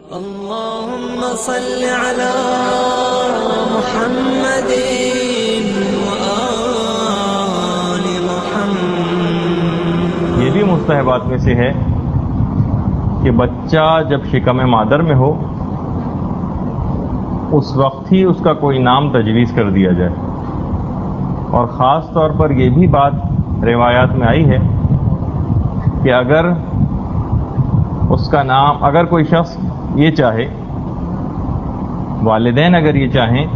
اللهم صل على محمد وآل محمد۔ یہ بھی مستحبات میں سے ہے کہ بچہ جب شکم مادر میں ہو اس وقت ہی اس کا کوئی نام تجویز کر دیا جائے، اور خاص طور پر یہ بھی بات روایات میں آئی ہے کہ اگر اس کا نام، اگر کوئی شخص یہ چاہے، والدین اگر یہ چاہیں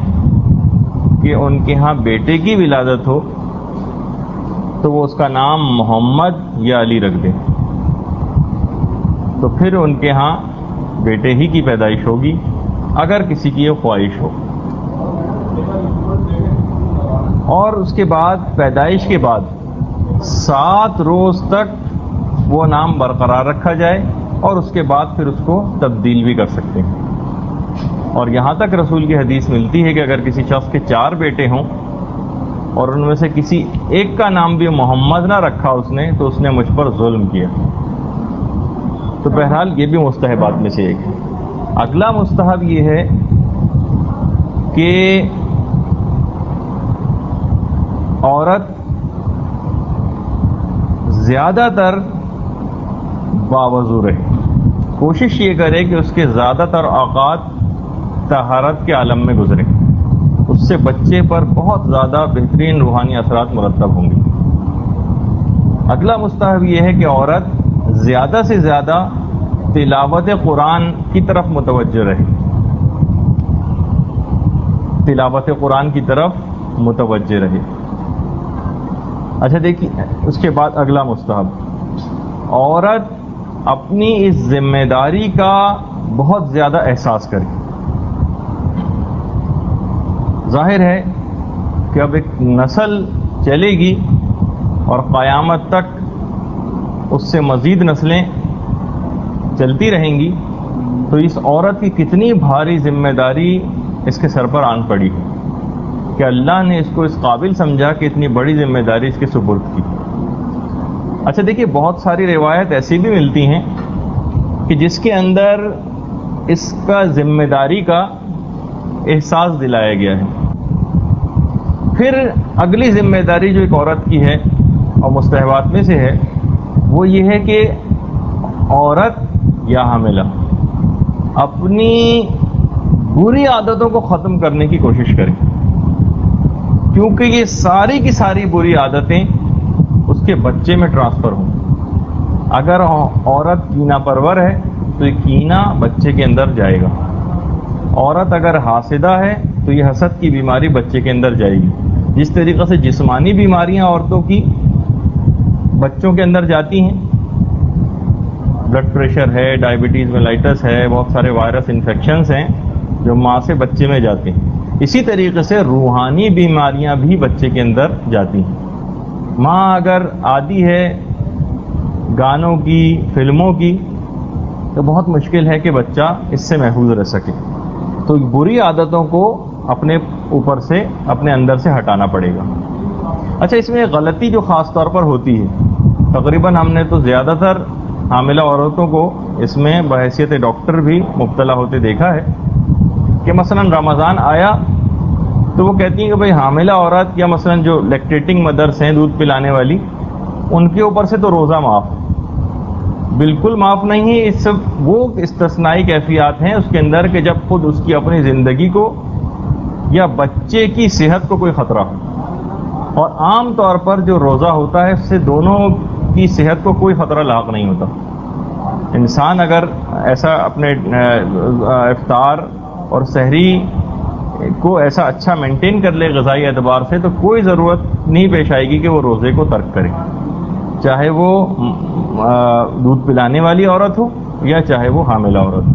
کہ ان کے ہاں بیٹے کی ولادت ہو تو وہ اس کا نام محمد یا علی رکھ دیں، تو پھر ان کے ہاں بیٹے ہی کی پیدائش ہوگی اگر کسی کی یہ خواہش ہو۔ اور اس کے بعد پیدائش کے بعد 7 روز تک وہ نام برقرار رکھا جائے، اور اس کے بعد پھر اس کو تبدیل بھی کر سکتے ہیں۔ اور یہاں تک رسول کی حدیث ملتی ہے کہ اگر کسی شخص کے 4 بیٹے ہوں اور ان میں سے کسی ایک کا نام بھی محمد نہ رکھا اس نے تو اس نے مجھ پر ظلم کیا۔ تو بہرحال یہ بھی مستحبات میں سے ایک ہے۔ اگلا مستحب یہ ہے کہ عورت زیادہ تر باوضو رہے، کوشش یہ کرے کہ اس کے زیادہ تر اوقات طہارت کے عالم میں گزرے، اس سے بچے پر بہت زیادہ بہترین روحانی اثرات مرتب ہوں گے۔ اگلا مستحب یہ ہے کہ عورت زیادہ سے زیادہ تلاوت قرآن کی طرف متوجہ رہے، تلاوت قرآن کی طرف متوجہ رہے۔ اچھا دیکھیے، اس کے بعد اگلا مستحب، عورت اپنی اس ذمہ داری کا بہت زیادہ احساس کرے۔ ظاہر ہے کہ اب ایک نسل چلے گی اور قیامت تک اس سے مزید نسلیں چلتی رہیں گی، تو اس عورت کی کتنی بھاری ذمہ داری اس کے سر پر آن پڑی ہے کہ اللہ نے اس کو اس قابل سمجھا کہ اتنی بڑی ذمہ داری اس کے سپرد کی۔ اچھا دیکھیے، بہت ساری روایت ایسی بھی ملتی ہیں کہ جس کے اندر اس کا ذمہ داری کا احساس دلایا گیا ہے۔ پھر اگلی ذمہ داری جو ایک عورت کی ہے اور مستحبات میں سے ہے، وہ یہ ہے کہ عورت یا حاملہ اپنی بری عادتوں کو ختم کرنے کی کوشش کرے، کیونکہ یہ ساری کی ساری بری عادتیں اس کے بچے میں ٹرانسفر ہوں۔ اگر عورت کینہ پرور ہے تو یہ کینہ بچے کے اندر جائے گا، عورت اگر حاسدہ ہے تو یہ حسد کی بیماری بچے کے اندر جائے گی۔ جس طریقے سے جسمانی بیماریاں عورتوں کی بچوں کے اندر جاتی ہیں، بلڈ پریشر ہے، ڈائبٹیز میلائٹس ہے، بہت سارے وائرس انفیکشنز ہیں جو ماں سے بچے میں جاتے ہیں، اسی طریقے سے روحانی بیماریاں بھی بچے کے اندر جاتی ہیں۔ ماں اگر عادی ہے گانوں کی، فلموں کی، تو بہت مشکل ہے کہ بچہ اس سے محفوظ رہ سکے۔ تو بری عادتوں کو اپنے اوپر سے، اپنے اندر سے ہٹانا پڑے گا۔ اچھا، اس میں غلطی جو خاص طور پر ہوتی ہے، تقریباً ہم نے تو زیادہ تر حاملہ عورتوں کو اس میں بحیثیت ڈاکٹر بھی مبتلا ہوتے دیکھا ہے کہ مثلا رمضان آیا تو وہ کہتی ہیں کہ بھئی حاملہ عورت یا مثلا جو لیکٹیٹنگ مدرس ہیں، دودھ پلانے والی، ان کے اوپر سے تو روزہ معاف، بالکل معاف نہیں ہے۔ اس سب وہ استثنائی کیفیات ہیں اس کے اندر کہ جب خود اس کی اپنی زندگی کو یا بچے کی صحت کو کوئی خطرہ ہو، اور عام طور پر جو روزہ ہوتا ہے اس سے دونوں کی صحت کو کوئی خطرہ لاحق نہیں ہوتا۔ انسان اگر ایسا اپنے افطار اور سحری کو ایسا اچھا مینٹین کر لے غذائی اعتبار سے، تو کوئی ضرورت نہیں پیش آئے گی کہ وہ روزے کو ترک کرے، چاہے وہ دودھ پلانے والی عورت ہو یا چاہے وہ حاملہ عورت ہو۔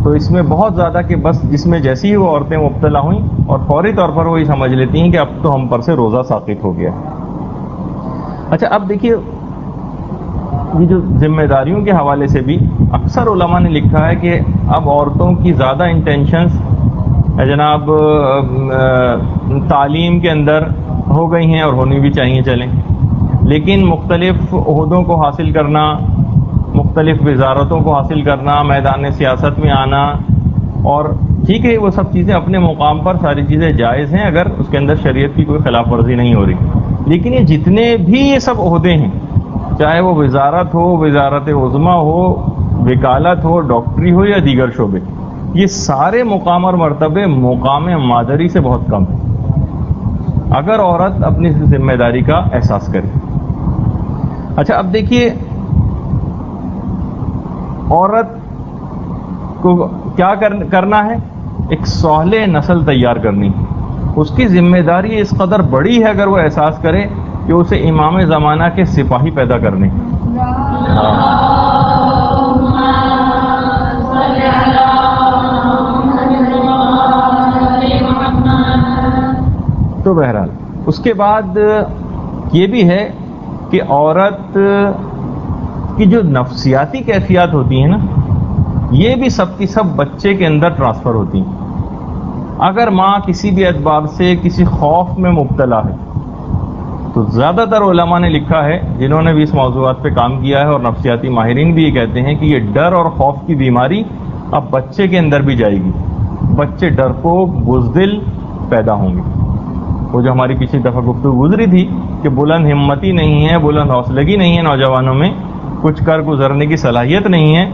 تو اس میں بہت زیادہ کہ بس جس میں جیسی ہی وہ عورتیں مبتلا ہوئیں اور فوری طور پر وہ یہ سمجھ لیتی ہیں کہ اب تو ہم پر سے روزہ ساقط ہو گیا۔ اچھا، اب دیکھیے، یہ جو ذمہ داریوں کے حوالے سے بھی اکثر علماء نے لکھا ہے کہ اب عورتوں کی زیادہ انٹینشنز جناب تعلیم کے اندر ہو گئی ہیں اور ہونی بھی چاہیے چلیں، لیکن مختلف عہدوں کو حاصل کرنا مختلف وزارتوں کو حاصل کرنا، میدان سیاست میں آنا، اور ٹھیک ہے وہ سب چیزیں اپنے مقام پر ساری چیزیں جائز ہیں اگر اس کے اندر شریعت کی کوئی خلاف ورزی نہیں ہو رہی، لیکن یہ جتنے بھی یہ سب عہدے ہیں، چاہے وہ وزارت ہو، وزارت عظمیٰ ہو، وکالت ہو، ڈاکٹری ہو یا دیگر شعبے، یہ سارے مقام اور مرتبے مقام مادری سے بہت کم ہیں اگر عورت اپنی ذمہ داری کا احساس کرے۔ اچھا اب دیکھیے عورت کو کیا کرنا ہے؟ ایک صالح نسل تیار کرنی، اس کی ذمہ داری اس قدر بڑی ہے اگر وہ احساس کرے کہ اسے امام زمانہ کے سپاہی پیدا کرنے۔ تو بہرحال اس کے بعد یہ بھی ہے کہ عورت کی جو نفسیاتی کیفیات ہوتی ہیں نا، یہ بھی سب کی سب بچے کے اندر ٹرانسفر ہوتی ہیں۔ اگر ماں کسی بھی اعتبار سے کسی خوف میں مبتلا ہے تو زیادہ تر علماء نے لکھا ہے، جنہوں نے بھی اس موضوعات پہ کام کیا ہے اور نفسیاتی ماہرین بھی یہ کہتے ہیں کہ یہ ڈر اور خوف کی بیماری اب بچے کے اندر بھی جائے گی، بچے ڈرپوک بزدل پیدا ہوں گے۔ وہ جو ہماری پچھلی دفعہ گفتگو گزری تھی کہ بلند ہمتی نہیں ہے، بلند حوصلگی نہیں ہے نوجوانوں میں، کچھ کر گزرنے کی صلاحیت نہیں ہے،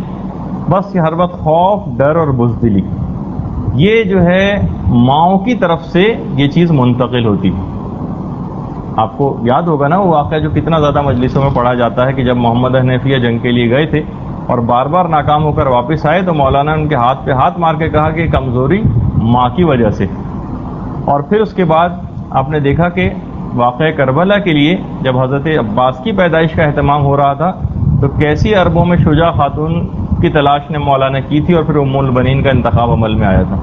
بس ہر وقت خوف، ڈر اور بزدلی، یہ جو ہے ماؤں کی طرف سے یہ چیز منتقل ہوتی ہے۔ آپ کو یاد ہوگا نا وہ واقعہ جو کتنا زیادہ مجلسوں میں پڑھا جاتا ہے کہ جب محمد حنیفیہ جنگ کے لیے گئے تھے اور بار بار ناکام ہو کر واپس آئے تو مولانا نے ان کے ہاتھ پہ ہاتھ مار کے کہا کہ کمزوری ماں کی وجہ سے۔ اور پھر اس کے بعد آپ نے دیکھا کہ واقعہ کربلا کے لیے جب حضرت عباس کی پیدائش کا اہتمام ہو رہا تھا تو کیسی عربوں میں شجاع خاتون کی تلاش نے مولانا کی تھی اور پھر ام البنین کا انتخاب عمل میں آیا تھا۔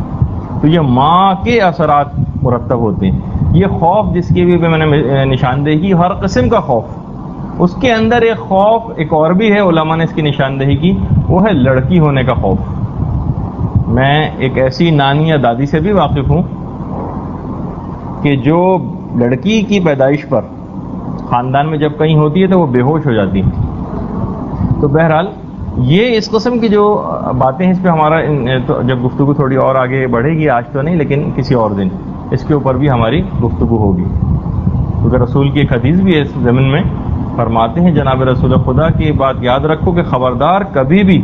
تو یہ ماں کے اثرات مرتب ہوتے ہیں۔ یہ خوف جس کی بھی میں نے نشاندہی کی، ہر قسم کا خوف، اس کے اندر ایک خوف ایک اور بھی ہے، علماء نے اس کی نشاندہی کی، وہ ہے لڑکی ہونے کا خوف۔ میں ایک ایسی نانی یا دادی سے بھی واقف ہوں کہ جو لڑکی کی پیدائش پر خاندان میں جب کہیں ہوتی ہے تو وہ بے ہوش ہو جاتی ہے۔ تو بہرحال یہ اس قسم کی جو باتیں ہیں، اس پہ ہمارا جب گفتگو تھوڑی اور آگے بڑھے گی، آج تو نہیں لیکن کسی اور دن اس کے اوپر بھی ہماری گفتگو ہوگی، کیونکہ رسول کی ایک حدیث بھی ہے اس زمین میں، فرماتے ہیں جناب رسول خدا کی بات یاد رکھو کہ خبردار کبھی بھی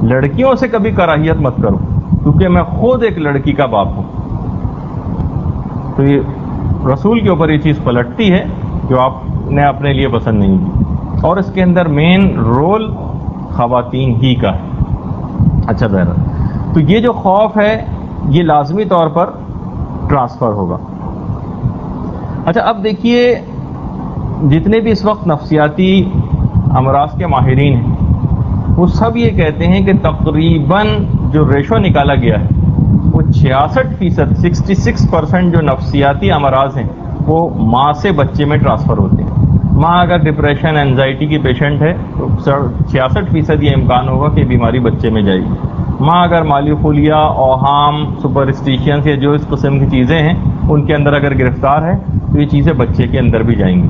لڑکیوں سے کبھی کراہیت مت کرو، کیونکہ میں خود ایک لڑکی کا باپ ہوں۔ تو یہ رسول کے اوپر یہ چیز پلٹتی ہے جو آپ نے اپنے لیے پسند نہیں کی، اور اس کے اندر مین رول خواتین ہی کا ہے۔ اچھا بہرحال تو یہ جو خوف ہے یہ لازمی طور پر ٹرانسفر ہوگا۔ اچھا اب دیکھیے جتنے بھی اس وقت نفسیاتی امراض کے ماہرین ہیں وہ سب یہ کہتے ہیں کہ تقریباً جو ریشو نکالا گیا ہے وہ 66%، 66% جو نفسیاتی امراض ہیں وہ ماں سے بچے میں ٹرانسفر ہوتے ہیں۔ ماں اگر ڈپریشن اینزائٹی کی پیشنٹ ہے تو 66% یہ امکان ہوگا کہ بیماری بچے میں جائے گی۔ ماں اگر مالی خلیہ، اوہام، سپرسٹیشنز یا جو اس قسم کی چیزیں ہیں ان کے اندر اگر گرفتار ہے تو یہ چیزیں بچے کے اندر بھی جائیں گی۔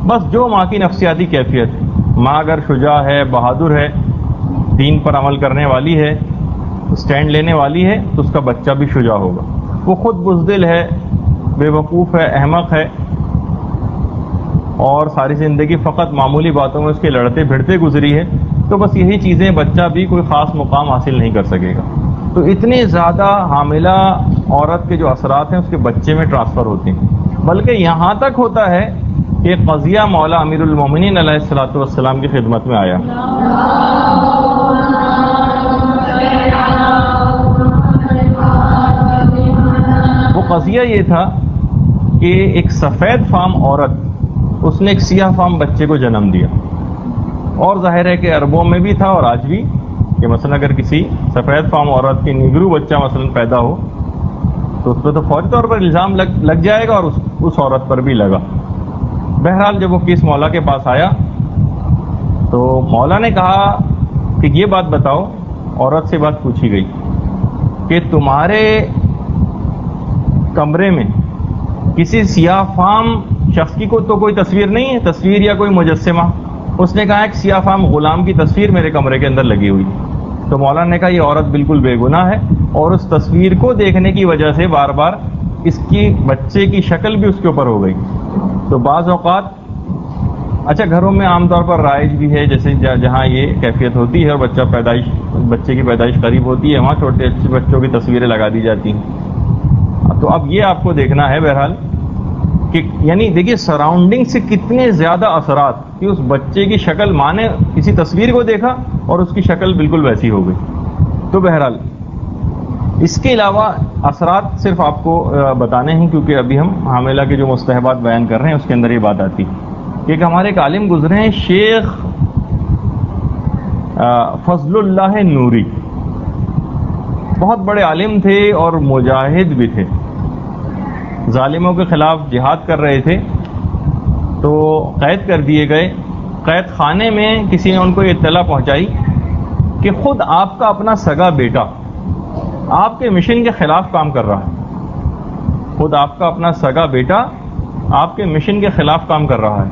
بس جو ماں کی نفسیاتی کیفیت ہے، ماں اگر شجاع ہے، بہادر ہے، دین پر عمل کرنے والی ہے، سٹینڈ لینے والی ہے تو اس کا بچہ بھی شجاع ہوگا۔ وہ خود بزدل ہے، بے وقوف ہے، احمق ہے اور ساری زندگی فقط معمولی باتوں میں اس کے لڑتے بھڑتے گزری ہے، تو بس یہی چیزیں بچہ بھی کوئی خاص مقام حاصل نہیں کر سکے گا۔ تو اتنے زیادہ حاملہ عورت کے جو اثرات ہیں اس کے بچے میں ٹرانسفر ہوتے ہیں، بلکہ یہاں تک ہوتا ہے کہ قضیہ مولا امیر المومنین علیہ الصلوۃ والسلام کی خدمت میں آیا۔ وہ قضیہ یہ تھا کہ ایک سفید فام عورت، اس نے ایک سیاہ فام بچے کو جنم دیا، اور ظاہر ہے کہ عربوں میں بھی تھا اور آج بھی کہ مثلا اگر کسی سفید فام عورت کی نیگرو بچہ مثلا پیدا ہو تو اس پہ تو فوری طور پر الزام لگ جائے گا، اور اس عورت پر بھی لگا۔ بہرحال جب وہ کیس مولا کے پاس آیا تو مولا نے کہا کہ یہ بات بتاؤ، عورت سے بات پوچھی گئی کہ تمہارے کمرے میں کسی سیاہ فام شخص کی تو کوئی تصویر نہیں ہے، تصویر یا کوئی مجسمہ؟ اس نے کہا ایک سیاہ فام غلام کی تصویر میرے کمرے کے اندر لگی ہوئی. تو مولانا نے کہا یہ عورت بالکل بے گناہ ہے, اور اس تصویر کو دیکھنے کی وجہ سے بار بار اس کی بچے کی شکل بھی اس کے اوپر ہو گئی. تو بعض اوقات اچھا گھروں میں عام طور پر رائج بھی ہے, جیسے جہاں یہ کیفیت ہوتی ہے اور بچے کی پیدائش قریب ہوتی ہے وہاں چھوٹے بچوں کی تصویریں لگا دی جاتی ہیں. تو اب یہ آپ کو دیکھنا ہے بہرحال کہ یعنی دیکھیے سراؤنڈنگ سے کتنے زیادہ اثرات کہ اس بچے کی شکل ماں نے کسی تصویر کو دیکھا اور اس کی شکل بالکل ویسی ہو گئی. تو بہرحال اس کے علاوہ اثرات صرف آپ کو بتانے ہیں, کیونکہ ابھی ہم حاملہ کے جو مستحبات بیان کر رہے ہیں اس کے اندر یہ بات آتی کہ ہمارے ایک عالم گزرے ہیں شیخ فضل اللہ نوری, بہت بڑے عالم تھے اور مجاہد بھی تھے, ظالموں کے خلاف جہاد کر رہے تھے. تو قید کر دیے گئے. قید خانے میں کسی نے ان کو یہ اطلاع پہنچائی کہ خود آپ کا اپنا سگا بیٹا آپ کے مشن کے خلاف کام کر رہا ہے. خود آپ کا اپنا سگا بیٹا آپ کے مشن کے خلاف کام کر رہا ہے.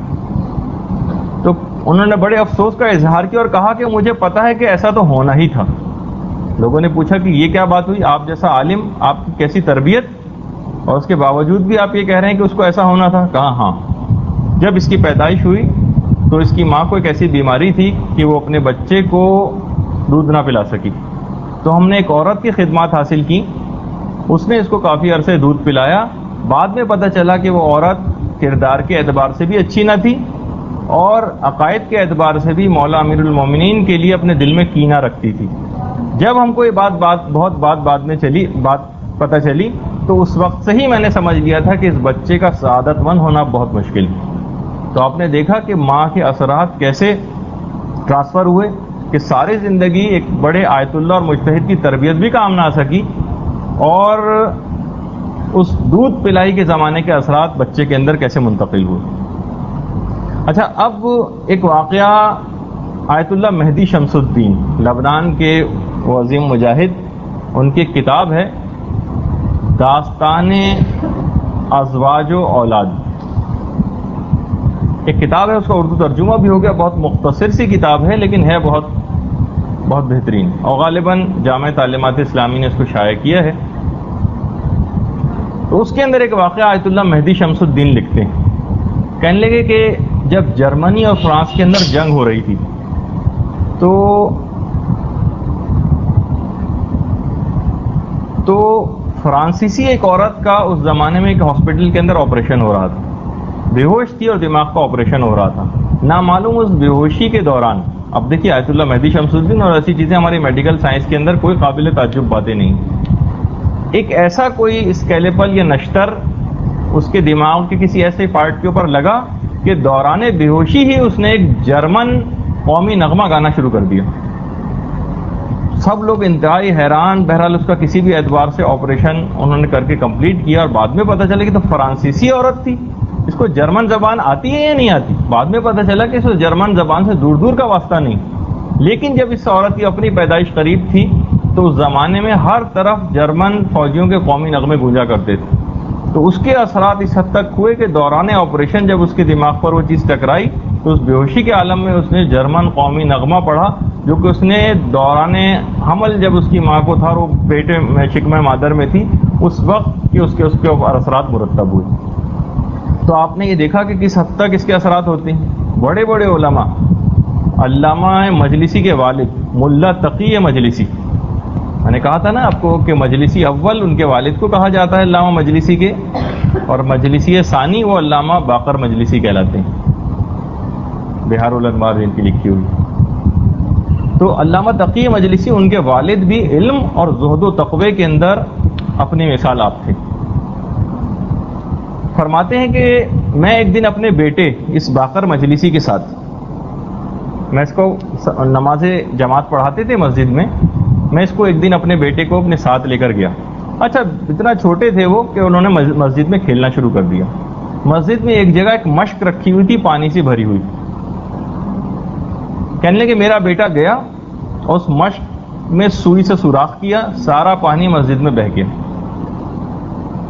تو انہوں نے بڑے افسوس کا اظہار کیا اور کہا کہ مجھے پتا ہے کہ ایسا تو ہونا ہی تھا. لوگوں نے پوچھا کہ یہ کیا بات ہوئی, آپ جیسا عالم, آپ کی کیسی تربیت, اور اس کے باوجود بھی آپ یہ کہہ رہے ہیں کہ اس کو ایسا ہونا تھا. کہا ہاں, جب اس کی پیدائش ہوئی تو اس کی ماں کو ایک ایسی بیماری تھی کہ وہ اپنے بچے کو دودھ نہ پلا سکی. تو ہم نے ایک عورت کی خدمات حاصل کی, اس نے اس کو کافی عرصے دودھ پلایا. بعد میں پتہ چلا کہ وہ عورت کردار کے اعتبار سے بھی اچھی نہ تھی اور عقائد کے اعتبار سے بھی مولا امیر المومنین کے لیے اپنے دل میں کینہ رکھتی تھی. جب ہم کو یہ بعد میں پتہ چلی تو اس وقت سے ہی میں نے سمجھ لیا تھا کہ اس بچے کا سعادت مند ہونا بہت مشکل ہے. تو آپ نے دیکھا کہ ماں کے اثرات کیسے ٹرانسفر ہوئے کہ ساری زندگی ایک بڑے آیت اللہ اور مجتہد کی تربیت بھی کام نہ آ سکی, اور اس دودھ پلائی کے زمانے کے اثرات بچے کے اندر کیسے منتقل ہوئے. اچھا اب ایک واقعہ آیت اللہ مہدی شمس الدین لبنان کے وہ عظیم مجاہد, ان کی ایک کتاب ہے داستان ازواج و اولاد, ایک کتاب ہے, اس کا اردو ترجمہ بھی ہو گیا, بہت مختصر سی کتاب ہے لیکن ہے بہت بہت بہترین, اور غالباً جامع تعلیمات اسلامی نے اس کو شائع کیا ہے. تو اس کے اندر ایک واقعہ آیت اللہ مہدی شمس الدین لکھتے ہیں, کہنے لگے کہ جب جرمنی اور فرانس کے اندر جنگ ہو رہی تھی تو فرانسیسی ایک عورت کا اس زمانے میں ایک ہاسپٹل کے اندر آپریشن ہو رہا تھا, بے ہوش تھی اور دماغ کا آپریشن ہو رہا تھا. نامعلوم اس بے ہوشی کے دوران, اب دیکھیے آیت اللہ مہدی شمس الدین اور ایسی چیزیں ہماری میڈیکل سائنس کے اندر کوئی قابل تعجب باتیں نہیں, ایک ایسا کوئی اسکیلیپل یا نشتر اس کے دماغ کے کسی ایسے پارٹ کے اوپر لگا کہ دوران بے ہوشی ہی اس نے ایک جرمن قومی نغمہ گانا شروع کر دیا. سب لوگ انتہائی حیران. بہرحال اس کا کسی بھی اعتبار سے آپریشن انہوں نے کر کے کمپلیٹ کیا, اور بعد میں پتہ چلا کہ تو فرانسیسی عورت تھی, اس کو جرمن زبان آتی ہے یا نہیں آتی. بعد میں پتہ چلا کہ اس کو جرمن زبان سے دور دور کا واسطہ نہیں, لیکن جب اس عورت کی اپنی پیدائش قریب تھی تو اس زمانے میں ہر طرف جرمن فوجیوں کے قومی نغمے گونجا کرتے تھے. تو اس کے اثرات اس حد تک ہوئے کہ دوران آپریشن جب اس کے دماغ پر وہ چیز ٹکرائی تو اس بے ہوشی کے عالم میں اس نے جرمن قومی نغمہ پڑھا, جو کہ اس نے دوران حمل جب اس کی ماں کو تھا اور وہ پیٹ میں شکم مادر میں تھی اس وقت کہ اس کے اوپر اثرات مرتب ہوئے. تو آپ نے یہ دیکھا کہ کس حد تک اس کے اثرات ہوتے ہیں. بڑے بڑے علماء, علامہ مجلسی کے والد ملا تقی مجلسی, میں نے کہا تھا نا آپ کو کہ مجلسی اول ان کے والد کو کہا جاتا ہے علامہ مجلسی کے, اور مجلسی ثانی وہ علامہ باقر مجلسی کہلاتے ہیں, بہار الانوار ان کی لکھی ہوئی. تو علامہ تقی مجلسی ان کے والد بھی علم اور زہد و تقوی کے اندر اپنی مثال آپ تھے. فرماتے ہیں کہ میں ایک دن اپنے بیٹے اس باقر مجلسی کے ساتھ, میں اس کو نماز جماعت پڑھاتے تھے مسجد میں اس کو ایک دن اپنے بیٹے کو اپنے ساتھ لے کر گیا. اچھا اتنا چھوٹے تھے وہ کہ انہوں نے مسجد میں کھیلنا شروع کر دیا. مسجد میں ایک جگہ ایک مشک رکھی ہوئی تھی پانی سے بھری ہوئی. کہنے لگے میرا بیٹا گیا اور اس مشک میں سوئی سے سوراخ کیا, سارا پانی مسجد میں بہہ گیا.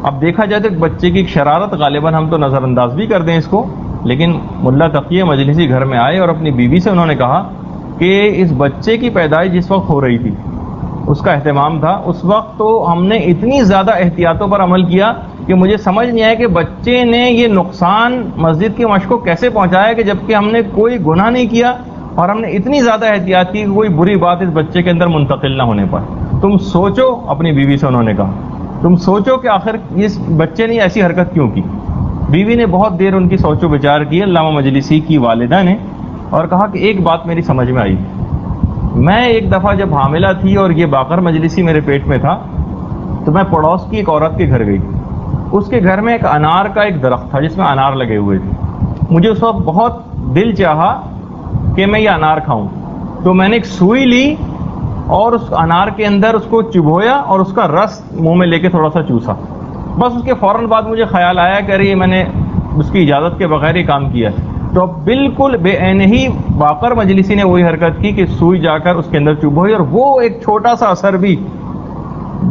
اب دیکھا جائے تو ایک بچے کی ایک شرارت, غالباً ہم تو نظر انداز بھی کر دیں اس کو, لیکن ملا تقی مجلسی گھر میں آئے اور اپنی بیوی سے انہوں نے کہا کہ اس بچے کی پیدائش جس وقت ہو رہی تھی اس کا اہتمام تھا، اس وقت تو ہم نے اتنی زیادہ احتیاطوں پر عمل کیا کہ مجھے سمجھ نہیں آیا کہ بچے نے یہ نقصان مسجد کی مشق کو کیسے پہنچایا کہ جبکہ ہم نے کوئی گناہ نہیں کیا اور ہم نے اتنی زیادہ احتیاط کی کہ کوئی بری بات اس بچے کے اندر منتقل نہ ہونے پائے۔ تم سوچو، اپنی بیوی سے انہوں نے کہا، تم سوچو کہ آخر اس بچے نے ایسی حرکت کیوں کی۔ بیوی نے بہت دیر ان کی سوچ و بچار کی، علامہ مجلسی کی والدہ نے، اور کہا کہ ایک بات میری سمجھ میں آئی، میں ایک دفعہ جب حاملہ تھی اور یہ باقر مجلسی میرے پیٹ میں تھا تو میں پڑوس کی ایک عورت کے گھر گئی، اس کے گھر میں ایک انار کا ایک درخت تھا جس میں انار لگے ہوئے تھے، مجھے اس وقت بہت دل چاہا کہ میں یہ انار کھاؤں، تو میں نے ایک سوئی لی اور اس انار کے اندر اس کو چبھویا اور اس کا رس منہ میں لے کے تھوڑا سا چوسا، بس اس کے فوراً بعد مجھے خیال آیا کہ ارے میں نے اس کی اجازت کے بغیر ہی کام کیا ہے، تو اب بالکل بے عین ہی باقر مجلسی نے وہی حرکت کی کہ سوئی جا کر اس کے اندر چبھوئی، اور وہ ایک چھوٹا سا اثر بھی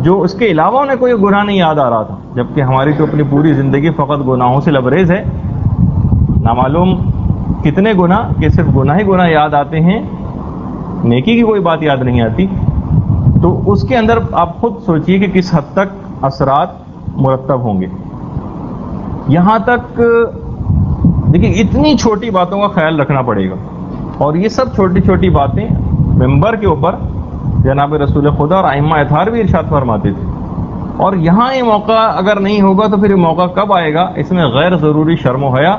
جو اس کے علاوہ انہیں کوئی گناہ نہیں یاد آ رہا تھا، جبکہ ہماری تو اپنی پوری زندگی فقط گناہوں سے لبریز ہے، نامعلوم کتنے گناہ کہ صرف گناہ ہی گناہ یاد آتے ہیں، نیکی کی کوئی بات یاد نہیں آتی، تو اس کے اندر آپ خود سوچئے کہ کس حد تک اثرات مرتب ہوں گے۔ یہاں تک دیکھیں اتنی چھوٹی باتوں کا خیال رکھنا پڑے گا، اور یہ سب چھوٹی چھوٹی باتیں ممبر کے اوپر جناب رسول خدا اور ائمہ اطہار بھی ارشاد فرماتے تھے، اور یہاں یہ موقع اگر نہیں ہوگا تو پھر یہ موقع کب آئے گا؟ اس میں غیر ضروری شرم و حیا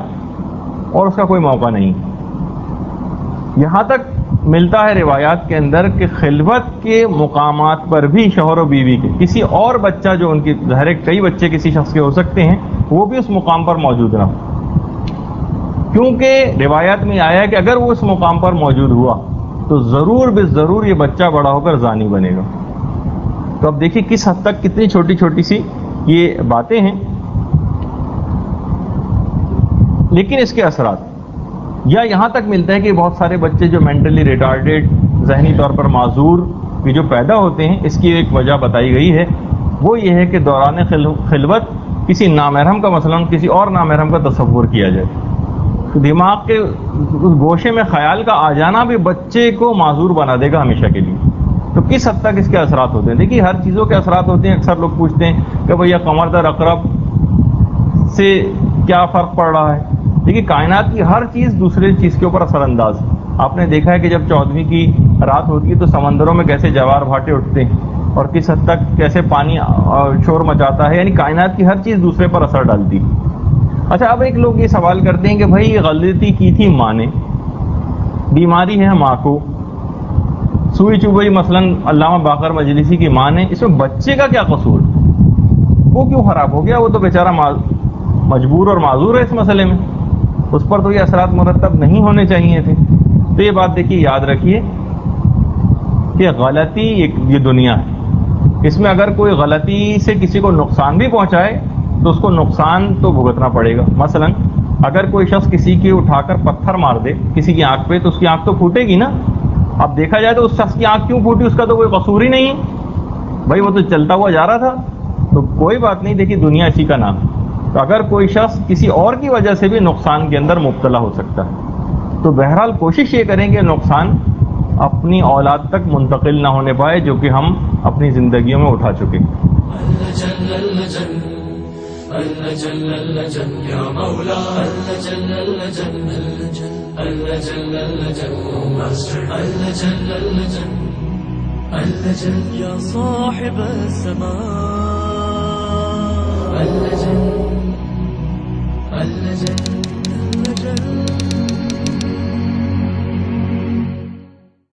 اور اس کا کوئی موقع نہیں۔ یہاں تک ملتا ہے روایات کے اندر کہ خلوت کے مقامات پر بھی شوہر و بیوی کے کسی اور بچہ جو ان کی ظاہر ہے کئی بچے کسی شخص کے ہو سکتے ہیں، وہ بھی اس مقام پر موجود نہ ہو، کیونکہ روایات میں آیا کہ اگر وہ اس مقام پر موجود ہوا تو ضرور بے ضرور یہ بچہ بڑا ہو کر زانی بنے گا۔ تو اب دیکھیے کس حد تک کتنی چھوٹی چھوٹی سی یہ باتیں ہیں، لیکن اس کے اثرات یا یہاں تک ملتا ہے کہ بہت سارے بچے جو مینٹلی ریٹارڈیڈ، ذہنی طور پر معذور کہ جو پیدا ہوتے ہیں، اس کی ایک وجہ بتائی گئی ہے، وہ یہ ہے کہ دوران خلوت کسی نامحرم کا مثلا کسی اور نامحرم کا تصور کیا جائے، تو دماغ کے اس گوشے میں خیال کا آ جانا بھی بچے کو معذور بنا دے گا ہمیشہ کے لیے۔ تو کس حد تک اس کے اثرات ہوتے ہیں؟ دیکھیے ہر چیزوں کے اثرات ہوتے ہیں۔ اکثر لوگ پوچھتے ہیں کہ بھیا قمر در اقرب سے کیا فرق پڑ رہا ہے؟ دیکھیے کائنات کی ہر چیز دوسرے چیز کے اوپر اثر انداز ہے۔ آپ نے دیکھا ہے کہ جب 14ویں کی رات ہوتی ہے تو سمندروں میں کیسے جوار بھاٹے اٹھتے ہیں اور کس حد تک کیسے پانی شور مچاتا ہے، یعنی کائنات کی ہر چیز دوسرے پر اثر ڈالتی ہے۔ اچھا اب ایک لوگ یہ سوال کرتے ہیں کہ بھائی یہ غلطی کی تھی ماں نے، بیماری ہے ماں کو، سوئی چبھئی مثلا علامہ باقر مجلسی کی ماں نے، اس میں بچے کا کیا قصور؟ وہ کیوں خراب ہو گیا؟ وہ تو بیچارہ مجبور اور معذور ہے اس مسئلے میں، اس پر تو یہ اثرات مرتب نہیں ہونے چاہیے تھے۔ تو یہ بات دیکھیے یاد رکھیے کہ غلطی یہ دنیا ہے، اس میں اگر کوئی غلطی سے کسی کو نقصان بھی پہنچائے تو اس کو نقصان تو بھگتنا پڑے گا۔ مثلا اگر کوئی شخص کسی کی اٹھا کر پتھر مار دے کسی کی آنکھ پہ تو اس کی آنکھ تو پھوٹے گی نا۔ اب دیکھا جائے تو اس شخص کی آنکھ کیوں پھوٹی، اس کا تو کوئی قصور ہی نہیں ہے، بھائی وہ تو چلتا ہوا جا رہا تھا، تو کوئی بات نہیں۔ دیکھیے دنیا اسی کا نام ہے، تو اگر کوئی شخص کسی اور کی وجہ سے بھی نقصان کے اندر مبتلا ہو سکتا ہے، تو بہرحال کوشش یہ کریں کہ نقصان اپنی اولاد تک منتقل نہ ہونے پائے جو کہ ہم اپنی زندگیوں میں اٹھا چکے۔ يا صاحب السماء